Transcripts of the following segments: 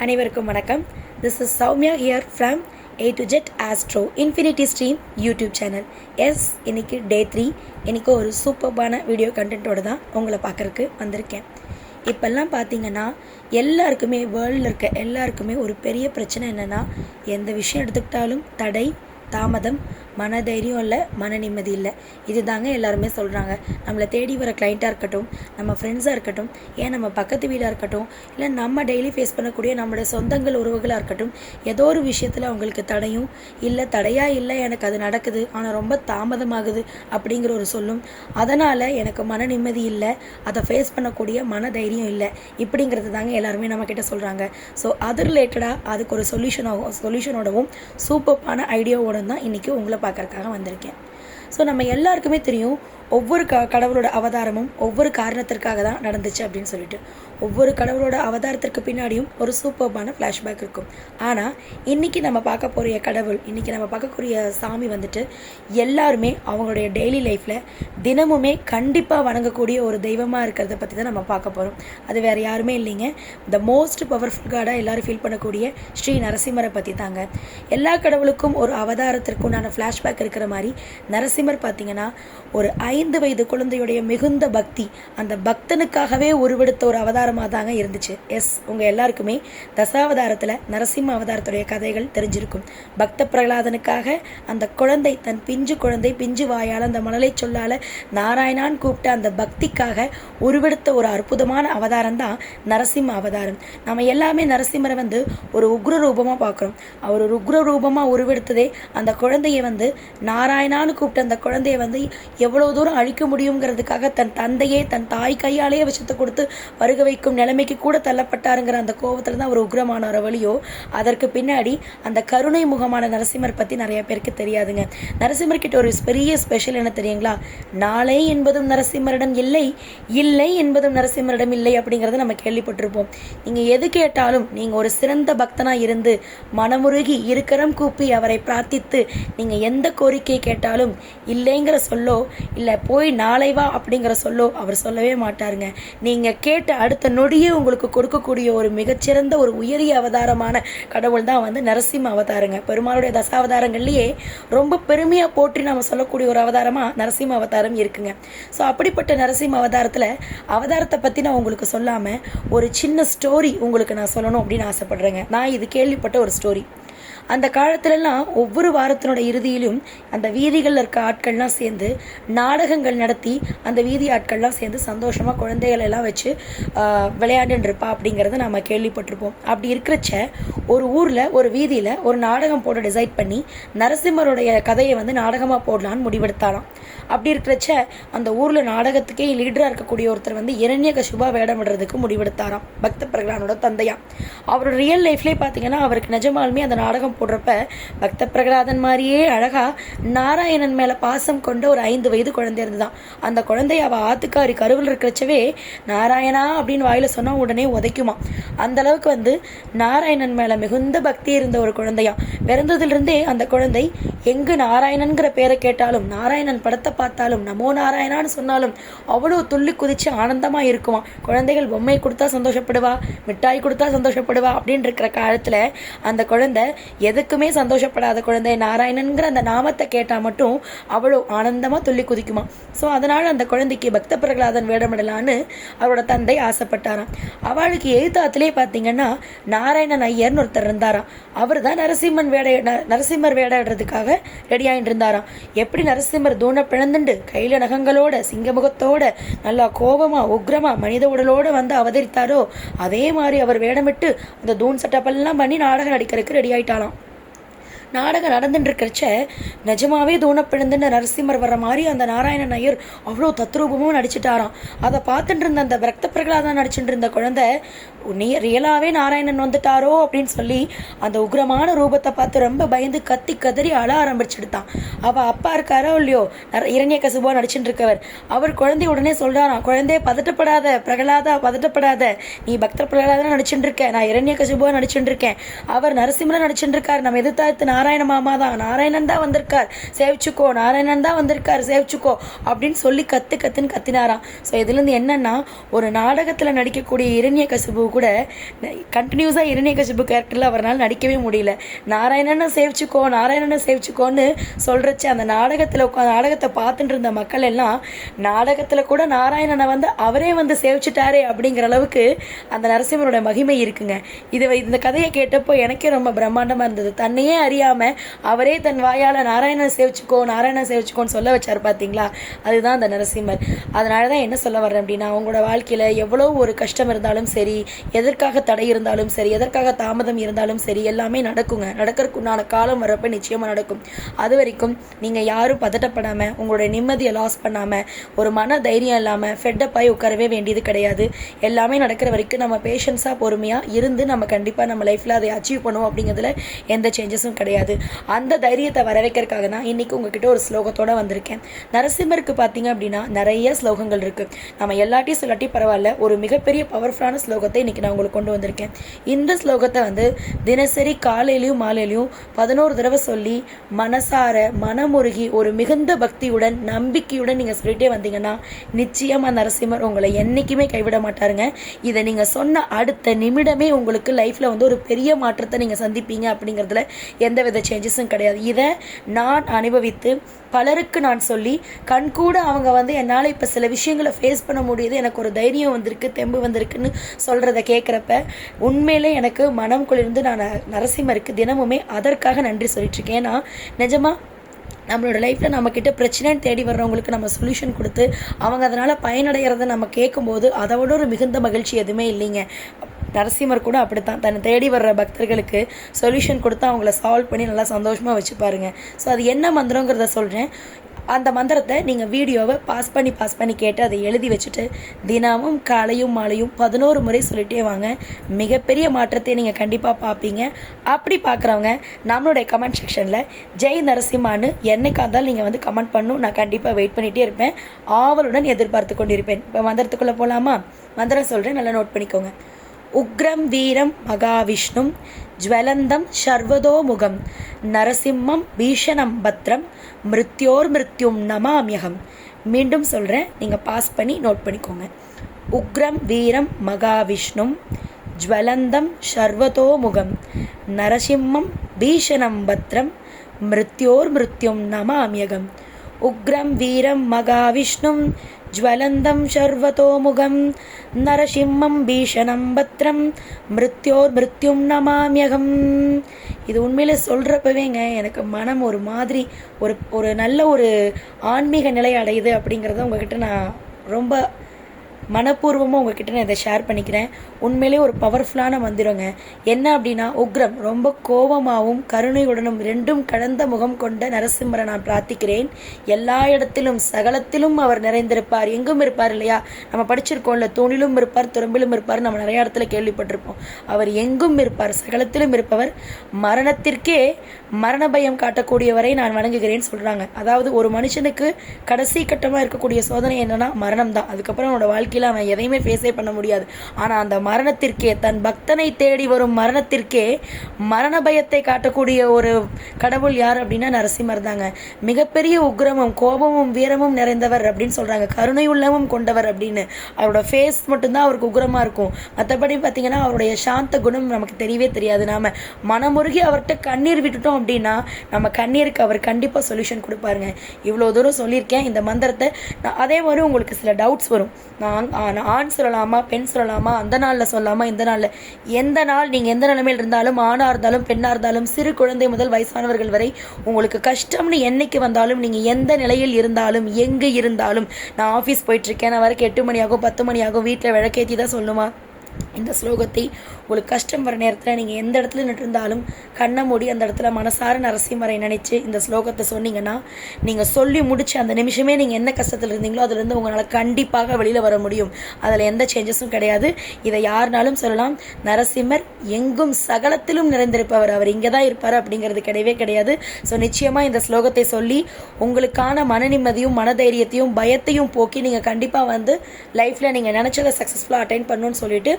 அனைவருக்கும் வணக்கம். This is Soumya here from A to Z Astro Infinity Stream YouTube channel. இன்னைக்கு day 3. இன்றைக்கி ஒரு சூப்பர்பான வீடியோ கண்டென்ட்டோடு தான் உங்களை பார்க்குறக்கு வந்திருக்கேன். இப்போல்லாம் பார்த்தீங்கன்னா எல்லாருக்குமே வேர்ல்டில் இருக்க எல்லாருக்குமே ஒரு பெரிய பிரச்சனை என்னென்னா, எந்த விஷயம் எடுத்துக்கிட்டாலும் தடை, தாமதம், மனதைரியம் இல்லை, மன நிம்மதி இல்லை. இது தாங்க எல்லாருமே சொல்கிறாங்க. நம்மளை தேடி வர கிளைண்ட்டாக இருக்கட்டும், நம்ம ஃப்ரெண்ட்ஸாக இருக்கட்டும், ஏன் நம்ம பக்கத்து வீடாக இருக்கட்டும், இல்லை நம்ம டெய்லி ஃபேஸ் பண்ணக்கூடிய நம்மளுடைய சொந்தங்கள் உறவுகளாக இருக்கட்டும், ஏதோ ஒரு விஷயத்தில் அவங்களுக்கு தடையும் இல்லை, தடையாக இல்லை எனக்கு அது நடக்குது ஆனால் ரொம்ப தாமதமாகுது அப்படிங்கிற ஒரு சொல்லும், அதனால் எனக்கு மன நிம்மதி இல்லை, அதை ஃபேஸ் பண்ணக்கூடிய மன தைரியம் இல்லை, இப்படிங்கிறது தாங்க எல்லாருமே நம்மக்கிட்ட சொல்கிறாங்க. ஸோ அது ரிலேட்டடாக அதுக்கு ஒரு சொல்யூஷனோடவும் சூப்பர்பான ஐடியாவோட தான் இன்றைக்கி உங்களை பார்க்கறதுக்காக வந்திருக்கேன். ஸோ நம்ம எல்லாருக்குமே தெரியும், ஒவ்வொரு கடவுளோட அவதாரமும் ஒவ்வொரு காரணத்திற்காக தான் நடந்துச்சு அப்படின்னு சொல்லிட்டு. ஒவ்வொரு கடவுளோட அவதாரத்திற்கு பின்னாடியும் ஒரு சூப்பர்பான ஃப்ளாஷ்பேக் இருக்கும். ஆனால் இன்றைக்கி நம்ம பார்க்கக்கூடிய கடவுள், இன்றைக்கி நம்ம பார்க்கக்கூடிய சாமி வந்துட்டு எல்லாருமே அவங்களுடைய டெய்லி லைஃப்பில் தினமுமே கண்டிப்பாக வணங்கக்கூடிய ஒரு தெய்வமாக இருக்கிறத பற்றி தான் நம்ம பார்க்க போகிறோம். அது வேறு யாருமே இல்லைங்க, த மோஸ்ட் பவர்ஃபுல் காடாக எல்லோரும் ஃபீல் பண்ணக்கூடிய ஸ்ரீ நரசிம்மரை பற்றி தாங்க. எல்லா கடவுளுக்கும் ஒரு அவதாரத்திற்குண்டான ஃப்ளாஷ்பேக் இருக்கிற மாதிரி நரசிம்மர் பார்த்திங்கன்னா ஒரு 5 வயது குழந்தையுடைய மிகுந்த பக்தி, அந்த பக்தனுக்காகவே உருவெடுத்த ஒரு அவதாரமாக தாங்க இருந்துச்சு. உங்கள் எல்லாருக்குமே தசாவதாரத்தில் நரசிம்ம அவதாரத்துடைய கதைகள் தெரிஞ்சிருக்கும். பக்த பிரகலாதனுக்காக அந்த குழந்தை, தன் பிஞ்சு வாயால் அந்த மழலை சொல்லால் நாராயணான் கூப்பிட்ட அந்த பக்திக்காக உருவெடுத்த ஒரு அற்புதமான அவதாரம் தான் நரசிம்ம அவதாரம். நம்ம எல்லாமே நரசிம்மரை ஒரு உக்ர ரூபமாக பார்க்குறோம். அவர் ஒரு உக்ர ரூபமாக உருவெடுத்ததே அந்த குழந்தையை நாராயணான்னு கூப்பிட்ட அந்த குழந்தைய எவ்வளோ தூரம் அழிக்க முடியுங்கிறதுக்காக தன் தந்தையே தன் தாய் கையாலேயே விஷத்தை கொடுத்து வருக வைக்கும் நிலைமைக்கு கூட தள்ளப்பட்டாருங்கிற அந்த கோபத்தில் தான் ஒரு உக்ரமான ஒரு வழியோ. அதற்கு பின்னாடி அந்த கருணை முகமான நரசிம்மர் பற்றி நிறைய பேருக்கு தெரியாதுங்க. நரசிம்மர் கிட்ட ஒரு பெரிய ஸ்பெஷல் என்ன தெரியுங்களா? நாளை என்பதும் நரசிம்மரிடம் இல்லை, இல்லை என்பதும் நரசிம்மரிடம் இல்லை அப்படிங்கிறத நம்ம கேள்விப்பட்டிருப்போம். நீங்கள் எது கேட்டாலும், நீங்கள் ஒரு சிறந்த பக்தனாக இருந்து மனமுருகி இருக்கரம் கூப்பி அவரை பிரார்த்தித்து நீங்கள் எந்த கோரிக்கையை கேட்டாலும் இல்லைங்கிற சொல்லோ, இல்லை போய் நாளை வா அப்படிங்கிற சொல்லோ அவர் சொல்லவே மாட்டாருங்க. நீங்கள் கேட்ட அடுத்த நொடியே உங்களுக்கு கொடுக்கக்கூடிய ஒரு மிகச்சிறந்த ஒரு உயரிய அவதாரமான கடவுள் தான் நரசிம்ம அவதாரங்க. பெருமாளுடைய தசாவதாரங்கள்லேயே ரொம்ப பெருமையாக போற்றி நம்ம சொல்லக்கூடிய ஒரு அவதாரமாக நரசிம்ம அவதாரம் இருக்குங்க. ஸோ அப்படிப்பட்ட நரசிம்ம அவதாரத்தை பற்றி நான் உங்களுக்கு சொல்லாமல் ஒரு சின்ன ஸ்டோரி உங்களுக்கு நான் சொல்லணும் அப்படின்னு ஆசைப்படுறேங்க. நான் இது கேள்விப்பட்ட ஒரு ஸ்டோரி. அந்த காலத்துலலாம் ஒவ்வொரு வாரத்தினோட இறுதியிலும் அந்த வீதிகளில் இருக்க ஆட்கள்லாம் சேர்ந்து நாடகங்கள் நடத்தி அந்த வீதி ஆட்கள்லாம் சேர்ந்து சந்தோஷமாக குழந்தைகள் எல்லாம் வச்சு விளையாண்டுருப்பா அப்படிங்கிறத நம்ம கேள்விப்பட்டிருப்போம். அப்படி இருக்கிறச்ச ஒரு ஊரில் ஒரு வீதியில் ஒரு நாடகம் போட டிசைட் பண்ணி நரசிம்மருடைய கதையை நாடகமாக போடலான்னு முடிவெடுத்தாலாம். அப்படி இருக்கிறச்ச அந்த ஊரில் நாடகத்துக்கே லீடராக இருக்கக்கூடிய ஒருத்தர் இரண்யகசிபா வேடமிடுறதுக்கு முடிவெடுத்தாராம். பக்த பிரகலாதனோட தந்தையா. அவரோட ரியல் லைஃப்லேயே பார்த்தீங்கன்னா அவருக்கு நிஜமாலுமே அந்த நாடகம் போடுறப்ப பக்த பிரகலாதன் மாதிரியே அழகா நாராயணன் மேல பாசம் கொண்ட ஒரு 5 வயது குழந்தை இருந்துதான். அந்த குழந்தைய அவ ஆத்துக்காரி கருவில் இருக்கிறச்சவே நாராயணா அப்படின்னு வாயில சொன்னா உடனே உதைக்குமா. அந்த அளவுக்கு நாராயணன் மேல மிகுந்த பக்தி இருந்த ஒரு குழந்தையா. பிறந்ததிலிருந்தே அந்த குழந்தை எங்கு நாராயணன்கிற பேரை கேட்டாலும், நாராயணன் படத்தை பார்த்தாலும், நமோ நாராயணான்னு சொன்னாலும் அவ்வளோ துள்ளி குதிச்சு ஆனந்தமா இருக்குமா. குழந்தைகள் பொம்மை கொடுத்தா சந்தோஷப்படுவா, மிட்டாய் கொடுத்தா சந்தோஷப்படுவா அப்படின்னு இருக்கிற காலத்துல அந்த குழந்தை எதுக்குமே சந்தோஷப்படாத குழந்தை நாராயணன்கிற அந்த நாமத்தை கேட்டால் மட்டும் அவ்வளோ ஆனந்தமாக துள்ளி குதிக்குமா. ஸோ அதனால் அந்த குழந்தைக்கு பக்த பிரகலாதன் வேடமிடலான்னு அவரோட தந்தை ஆசைப்பட்டாராம். அவளுக்கு எழுத்தாத்திலே பார்த்தீங்கன்னா நாராயணன் ஐயர்னு ஒருத்தர் இருந்தாராம். அவர் தான் நரசிம்மர் வேடாடுறதுக்காக ரெடி ஆகிட்டு இருந்தாராம். எப்படி நரசிம்மர் தூண பிழந்துண்டு கையில் நகங்களோட சிங்கமுகத்தோட நல்லா கோபமா உக்ரமா மனித உடலோடு அவதரித்தாரோ அதே மாதிரி அவர் வேடமிட்டு அந்த தூண் செட்டப்பெல்லாம் பண்ணி நாடகம் நடிக்கிறதுக்கு ரெடி ஆயிட்டாலாம். நாடகம் நடந்துட்டு இருக்கிறச்ச நிஜமாவே தூணப்பிழந்துன்னு நரசிம்மர் வர்ற மாதிரி அந்த நாராயணன் ஐயர் அவ்வளோ தத்ரூபமும் நடிச்சுட்டாராம். அதை பார்த்துட்டு இருந்த அந்த பக்த பிரகலாதன் நடிச்சுட்டு இருந்த குழந்தை ரியலாகவே நாராயணன் வந்துட்டாரோ அப்படின்னு சொல்லி அந்த உக்ரமான ரூபத்தை பார்த்து ரொம்ப பயந்து கத்தி கதறி அழ ஆரம்பிச்சுடுத்தான். அவள் அப்பா இருக்காரோ இல்லையோ இரண்யகசிபுவா நடிச்சுட்டு இருக்கவர், அவர் குழந்தைய உடனே சொல்கிறாராம், குழந்தைய பதட்டப்படாத பிரகலாதா, பதட்டப்படாத, நீ பக்த பிரகலாதனா நடிச்சுட்டு இருக்க, நான் இரண்யகசிபுவா நடிச்சுட்டு இருக்கேன், அவர் நரசிம்மரை நடிச்சுட்டு இருக்கார், நம்ம எதிர்த்தாத்து நாராயண மாமா தான், நாராயணன் தான் வந்திருக்கார் சேவிச்சுக்கோ, நாராயணன் தான் வந்திருக்கார் சேவிச்சுக்கோ அப்படின்னு சொல்லி கத்துன்னு கத்தினாராம். ஸோ இதுலேருந்து என்னன்னா, ஒரு நாடகத்தில் நடிக்கக்கூடிய இரண்யகசிபு கூட கண்டினியூஸாக இரண்யகசிபு கேரக்டரில் அவரால் நடிக்கவே முடியல. நாராயணனை சேவிச்சுக்கோன்னு சொல்கிறச்சு அந்த நாடகத்தை பார்த்துட்டு இருந்த மக்கள் எல்லாம் நாடகத்தில் கூட நாராயணனை அவரே சேவிச்சுட்டாரே அப்படிங்கிற அளவுக்கு அந்த நரசிம்மரோட மகிமை இருக்குங்க. இந்த கதையை கேட்டப்போ எனக்கே ரொம்ப பிரம்மாண்டமாக இருந்தது. தன்னையே அறியாமல் அவரே தன் வாயால் நாராயணனை சேவிச்சுக்கோன்னு சொல்ல வச்சார் பார்த்தீங்களா, அதுதான் அந்த நரசிம்மர். அதனால தான் என்ன சொல்ல வர்றேன் அப்படின்னா, அவங்களோட வாழ்க்கையில் எவ்வளோ ஒரு கஷ்டம் இருந்தாலும் சரி, எதற்காக தடை இருந்தாலும் சரி, எதற்காக தாமதம் இருந்தாலும் சரி, எல்லாமே நடக்குங்க. நடக்கிறதுக்குண்டான காலம் வரப்போ நிச்சயமாக நடக்கும். அது வரைக்கும் நீங்கள் யாரும் பதட்டப்படாமல், உங்களோட நிம்மதியை லாஸ் பண்ணாமல், ஒரு மன தைரியம் இல்லாமல் ஃபெட்டப் ஆகி உட்காரவே வேண்டியது கிடையாது. எல்லாமே நடக்கிற வரைக்கும் நம்ம பேஷன்ஸாக பொறுமையாக இருந்து நம்ம கண்டிப்பாக நம்ம லைஃப்பில் அதை அச்சீவ் பண்ணுவோம் அப்படிங்கிறதுல எந்த சேஞ்சஸும் கிடையாது. அந்த தைரியத்தை வர வைக்கிறதுக்காக தான் இன்றைக்கி உங்ககிட்ட ஒரு ஸ்லோகத்தோடு வந்திருக்கேன். நரசிம்மருக்கு பார்த்தீங்க அப்படின்னா நிறைய ஸ்லோகங்கள் இருக்குது. நம்ம எல்லாத்தையும் சொல்லாட்டி பரவாயில்ல, ஒரு மிகப்பெரிய பவர்ஃபுல்லான ஸ்லோகத்தை இன்றைக்கி நான் உங்களுக்கு கொண்டு வந்திருக்கேன். இந்த ஸ்லோகத்தை தினசரி காலையிலையும் மாலையிலையும் 11 தடவை சொல்லி மனசார மனமுருகி ஒரு மிகுந்த பக்தியுடன் நம்பிக்கையுடன் நீங்கள் சொல்லிட்டே வந்தீங்கன்னா நிச்சயமாக நரசிம்மர் உங்களை என்றைக்குமே கைவிட மாட்டாருங்க. இதை நீங்கள் சொன்ன அடுத்த நிமிடமே உங்களுக்கு லைஃப்பில் ஒரு பெரிய மாற்றத்தை நீங்கள் சந்திப்பீங்க அப்படிங்கிறதுல எந்தவித சேஞ்சஸும் கிடையாது. இதை நான் அனுபவித்து பலருக்கு நான் சொல்லி கண்கூட அவங்க என்னால் இப்போ சில விஷயங்களை ஃபேஸ் பண்ண முடியுது, எனக்கு ஒரு தைரியம் வந்திருக்கு, தெம்பு வந்திருக்குன்னு சொல்கிறத கேட்குறப்ப உண்மையிலே எனக்கு மனம் குளிர்ந்து நான் நரசிம்மருக்கு தினமுமே அதற்காக நன்றி சொல்லிட்டுருக்கேன். ஏன்னா நிஜமாக நம்மளோட லைஃப்பில் நம்மக்கிட்ட பிரச்சனைன்னு தேடி வர்றவங்களுக்கு நம்ம சொல்யூஷன் கொடுத்து அவங்க அதனால் பயனடைகிறத நம்ம கேட்கும்போது அதை விட ஒரு மிகுந்த மகிழ்ச்சி எதுவுமே இல்லைங்க. நரசிம்மர் கூட அப்படித்தான், தன்னை தேடி வர்ற பக்தர்களுக்கு சொல்யூஷன் கொடுத்து அவங்கள சால்வ் பண்ணி நல்லா சந்தோஷமாக வச்சுப்பாருங்க. ஸோ அது என்ன மந்திரங்கிறத சொல்கிறேன். அந்த மந்திரத்தை நீங்கள் வீடியோவை பாஸ் பண்ணி கேட்டு அதை எழுதி வச்சுட்டு தினமும் காலையும் மாலையும் 11 முறை சொல்லிட்டே வாங்க. மிகப்பெரிய மாற்றத்தை நீங்கள் கண்டிப்பாக பார்ப்பீங்க. அப்படி பார்க்குறவங்க நம்மளுடைய கமெண்ட் செக்ஷனில் ஜெய் நரசிம்மான்னு என்னைக்கா இருந்தாலும் நீங்கள் கமெண்ட் பண்ணணும். நான் கண்டிப்பாக வெயிட் பண்ணிகிட்டே இருப்பேன், ஆவலுடன் எதிர்பார்த்து கொண்டிருப்பேன். இப்போ மந்திரத்துக்குள்ளே போகலாமா? மந்திரம் சொல்கிறேன், நல்லா நோட் பண்ணிக்கோங்க. உக்ரம் வீரம் மகாவிஷ்ணும் ஜ்வலந்தம் சர்வதோமுகம் நரசிம்மம் பீஷணம் பத்ரம் மிருத்யோர் நமாம்யகம். மீண்டும் சொல்கிறேன், நீங்கள் பாஸ் பண்ணி நோட் பண்ணிக்கோங்க. உக்ரம் வீரம் மகாவிஷ்ணும் ஜ்வலந்தம் சர்வதோமுகம் நரசிம்மம் பீஷணம் பத்ரம் மிருத்யோர் நமாம்யகம். உக்ரம் வீரம் மகாவிஷ்ணும் ஜ்வலந்தம் சர்வதோமுகம் நரசிம்மம் பீஷணம் பத்ரம் மிருத்யோர் நமாம்யகம். இது உண்மையிலே சொல்கிறப்பவேங்க எனக்கு மனம் ஒரு மாதிரி ஒரு நல்ல ஒரு ஆன்மீக நிலை அடையுது அப்படிங்கிறத உங்ககிட்ட நான் ரொம்ப மனப்பூர்வமாக உங்ககிட்ட நான் இதை ஷேர் பண்ணிக்கிறேன். உண்மையிலே ஒரு பவர்ஃபுல்லான மந்திரங்க. என்ன அப்படின்னா, உக்ரம் ரொம்ப கோபமாகவும் கருணையுடனும் ரெண்டும் கலந்த முகம் கொண்ட நரசிம்மரை நான் பிரார்த்திக்கிறேன். எல்லா இடத்திலும் சகலத்திலும் அவர் நிறைந்திருப்பார், எங்கும் இருப்பார் இல்லையா? நம்ம படிச்சிருக்கோம்ல, தூணிலும் இருப்பார் துறம்பிலும் இருப்பார், நம்ம நிறைய இடத்துல கேள்விப்பட்டிருப்போம். அவர் எங்கும் இருப்பார், சகலத்திலும் இருப்பவர். மரணத்திற்கே மரண பயம் காட்டக்கூடியவரை நான் வணங்குகிறேன்னு சொல்கிறாங்க. அதாவது ஒரு மனுஷனுக்கு கடைசி கட்டமாக இருக்கக்கூடிய சோதனை என்னன்னா மரணம் தான். அதுக்கப்புறம் அவனோட வாழ்க்கையில் அவன் எதையுமே ஃபேஸே பண்ண முடியாது. ஆனால் அந்த மரணத்திற்கே, தன் பக்தனை தேடி வரும் மரணத்திற்கே மரண பயத்தை காட்டக்கூடிய ஒரு கடவுள் யார் அப்படின்னா நரசிம்மர் தாங்க. மிகப்பெரிய உக்ரமும் கோபமும் வீரமும் நிறைந்தவர் அப்படின்னு சொல்கிறாங்க, கருணை உள்ளமும் கொண்டவர் அப்படின்னு. அவரோட ஃபேஸ் மட்டும்தான் அவருக்கு உக்ரமாக இருக்கும். மற்றபடி பார்த்தீங்கன்னா அவருடைய சாந்த குணம் நமக்கு தெரியவே தெரியாது. நாம் மனமுருகி அவர்கிட்ட கண்ணீர் விட்டுட்டோம் அப்படின்னா நம்ம கண்ணீருக்கு அவர் கண்டிப்பாக சொல்யூஷன் கொடுப்பாருங்க. இவ்வளோ தூரம் சொல்லியிருக்கேன் இந்த மந்திரத்தை. அதே மாதிரி உங்களுக்கு சில டவுட்ஸ் வரும், நான் ஆண் சொல்லலாமா பெண் சொல்லலாமா, அந்த நாளில் சொல்லலாமா இந்த நாளில், எந்த நாள் நீங்கள் எந்த நிலைமையில் இருந்தாலும், ஆணாக இருந்தாலும் பெண்ணாக இருந்தாலும், சிறு குழந்தை முதல் வயசானவர்கள் வரை உங்களுக்கு கஷ்டம்னு என்னைக்கு வந்தாலும், நீங்கள் எந்த நிலையில் இருந்தாலும் எங்கே இருந்தாலும், நான் ஆஃபீஸ் போயிட்டுருக்கேன், நான் வரைக்கும் 8 மணி ஆகும் 10 மணி ஆகும், வீட்டில் விளக்கேற்றி தான் சொல்லணுமா, இந்த ஸ்லோகத்தை உங்களுக்கு கஷ்டம் வர நேரத்தில் நீங்கள் எந்த இடத்துல நின்றுருந்தாலும் கண்ணை மூடி அந்த இடத்துல மனசார நரசிம்மரை நினைச்சு இந்த ஸ்லோகத்தை சொன்னீங்கன்னா நீங்கள் சொல்லி முடிச்சு அந்த நிமிஷமே நீங்கள் என்ன கஷ்டத்தில் இருந்தீங்களோ அதுலேருந்து உங்களால் கண்டிப்பாக வெளியில் வர முடியும். அதில் எந்த சேஞ்சஸும் கிடையாது. இதை யாருனாலும் சொல்லலாம். நரசிம்மர் எங்கும் சகலத்திலும் நிறைந்திருப்பவர், அவர் இங்கே தான் இருப்பார் அப்படிங்கிறது கிடையவே கிடையாது. ஸோ நிச்சயமாக இந்த ஸ்லோகத்தை சொல்லி உங்களுக்கான மன நிம்மதியும் மனதைரியத்தையும் பயத்தையும் போக்கி நீங்கள் கண்டிப்பாக லைஃப்பில் நீங்கள் நினச்சதை சக்ஸஸ்ஃபுல்லாக அட்டைன் பண்ணணும்னு சொல்லிட்டு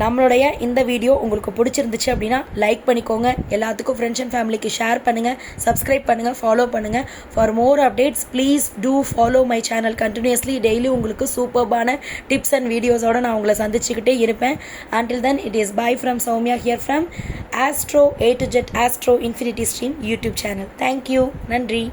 நம்மளுடைய இந்த வீடியோ உங்களுக்கு பிடிச்சிருந்துச்சு அப்படின்னா லைக் பண்ணிக்கோங்க, எல்லாத்துக்கும் ஃப்ரெண்ட்ஸ் அண்ட் ஃபேமிலிக்கு ஷேர் பண்ணுங்கள், சப்ஸ்கிரைப் பண்ணுங்கள், ஃபாலோ பண்ணுங்கள். For more updates please do follow my channel continuously. Daily உங்களுக்கு சூப்பர்பான டிப்ஸ் அண்ட் வீடியோஸோடு நான் உங்களை சந்திச்சுக்கிட்டே இருப்பேன். until then it is bye from Soumya here from Astro A to Z Astro Infinity Stream YouTube channel. Thank you. நன்றி.